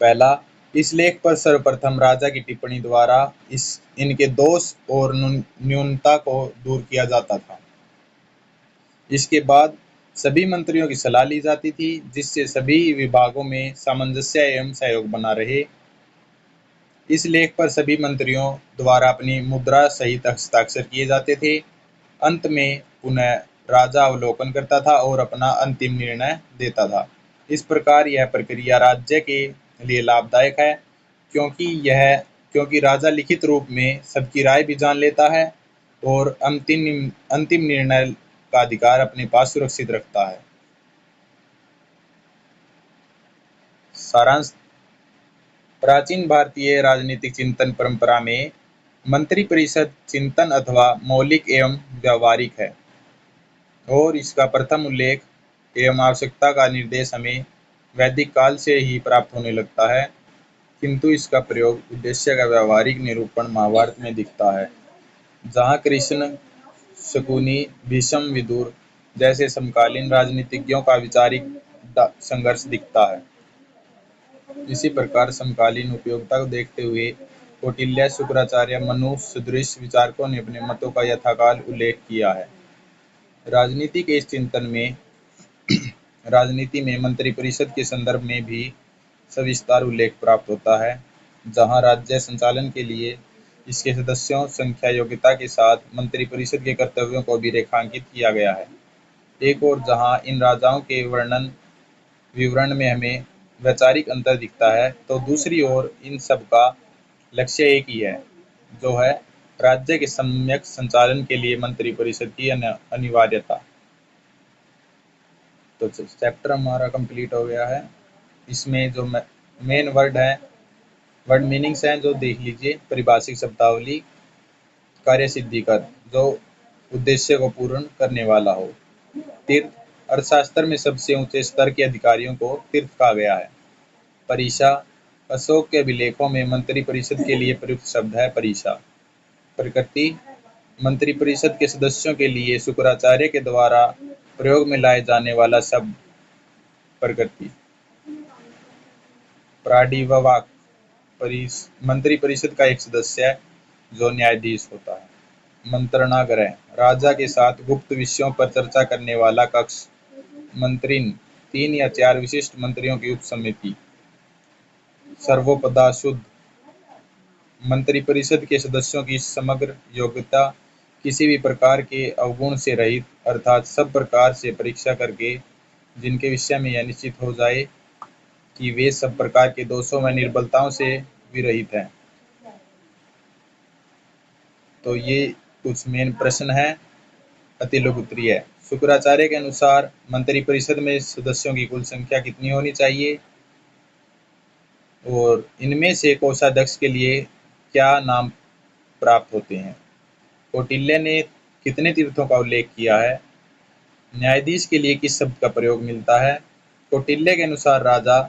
पहला, इस लेख पर सर्वप्रथम राजा की टिप्पणी द्वारा इनके दोष और न्यूनता को दूर किया जाता था। इसके बाद सभी मंत्रियों की सलाह ली जाती थी, जिससे सभी विभागों में सामंजस्य एवं सहयोग बना रहे। इस लेख पर सभी मंत्रियों द्वारा अपनी मुद्रा सहित हस्ताक्षर किए जाते थे। अंत में पुनः राजा अवलोकन करता था और अपना अंतिम निर्णय देता था। इस प्रकार यह प्रक्रिया राज्य के लिए लाभदायक है, क्योंकि राजा लिखित रूप में सबकी राय भी जान लेता है और अंतिम निर्णय का अधिकार अपने पास सुरक्षित रखता है। सारांश, प्राचीन भारतीय राजनीतिक चिंतन परंपरा में मंत्रिपरिषद चिंतन अथवा मौलिक एवं व्यावहारिक है और इसका प्रथम उल्लेख एवं आवश्यकता का निर्देश हमें वैदिक काल से ही प्राप्त होने लगता है, किंतु इसका प्रयोग उद्देश्य का व्यावहारिक निरूपण महाभारत में दिखता है, जहाँ कृष्ण, शकुनी, भीष्म, विदुर जैसे समकालीन राजनीतिज्ञों का वैचारिक संघर्ष दिखता है। इसी प्रकार समकालीन उपयोगिता को देखते हुए कौटिल्य, शुक्राचार्य, मनु सदृश विचारकों ने अपने मतों का यथाकाल उल्लेख किया है। राजनीति के इस चिंतन में राजनीति में मंत्रिपरिषद के संदर्भ में भी सविस्तार उल्लेख प्राप्त होता है, जहां राज्य संचालन के लिए इसके सदस्यों संख्या योग्यता के साथ मंत्रिपरिषद के कर्तव्यों को भी रेखांकित किया गया है। एक और जहां इन राजाओं के विवरण में हमें वैचारिक अंतर दिखता है, तो दूसरी ओर इन सब का लक्ष्य एक ही है, जो है राज्य के सम्यक संचालन के लिए मंत्रिपरिषद की अनिवार्यता। तो चैप्टर हमारा कंप्लीट हो गया है। इसमें जो मेन वर्ड मीनिंग्स हैं जो देख लीजिए। परिभाषिक शब्दावली, कार्य सिद्धि कर, जो उद्देश्य को पूर्ण करने वाला हो। तीर्थ, अर्थशास्त्र में सबसे ऊंचे स्तर के अधिकारियों को तीर्थ कहा गया है। परीक्षा, अशोक के अभिलेखों में मंत्रिपरिषद के लिए प्रयुक्त शब्द है परीक्षा। प्रकृति, मंत्रिपरिषद के सदस्यों के लिए शुक्राचार्य के द्वारा प्रयोग में लाए जाने वाला शब्द प्रकृति। प्राडिववाक, मंत्रिपरिषद का एक सदस्य जो न्यायाधीश होता है। मंत्रणागृह, राजा के साथ गुप्त विषयों पर चर्चा करने वाला कक्ष। मंत्रिन, 3 या 4 विशिष्ट मंत्रियों की उपसमिति। सर्वोपदा शुद्ध, मंत्रिपरिषद के सदस्यों की समग्र योग्यता किसी भी प्रकार के अवगुण से रहित, अर्थात सब प्रकार से परीक्षा करके जिनके विषय में यह निश्चित हो जाए कि वे सब प्रकार के दोषों व निर्बलताओं से विरहित हैं। तो ये कुछ मेन प्रश्न हैं, अति लघु उत्तरीय है। शुक्राचार्य के अनुसार मंत्रिपरिषद में सदस्यों की कुल संख्या कितनी होनी चाहिए और इनमें से कोषाध्यक्ष के लिए क्या नाम प्राप्त होते हैं? कौटिल्य ने कितने तीर्थों का उल्लेख किया है? न्यायाधीश के लिए किस शब्द का प्रयोग मिलता है? कौटिल्य के अनुसार राजा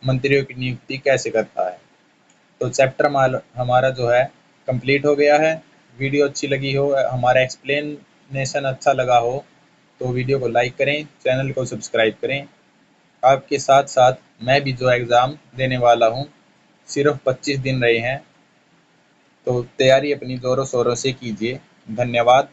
मंत्रियों की नियुक्ति कैसे करता है? तो चैप्टर हमारा जो है कंप्लीट हो गया है। वीडियो अच्छी लगी हो, हमारा एक्सप्लेनेशन अच्छा लगा हो तो वीडियो को लाइक करें, चैनल को सब्सक्राइब करें। आपके साथ साथ मैं भी जो एग्ज़ाम देने वाला हूँ, सिर्फ 25 दिन रहे हैं, तो तैयारी अपनी ज़ोरों शोरों से कीजिए। धन्यवाद।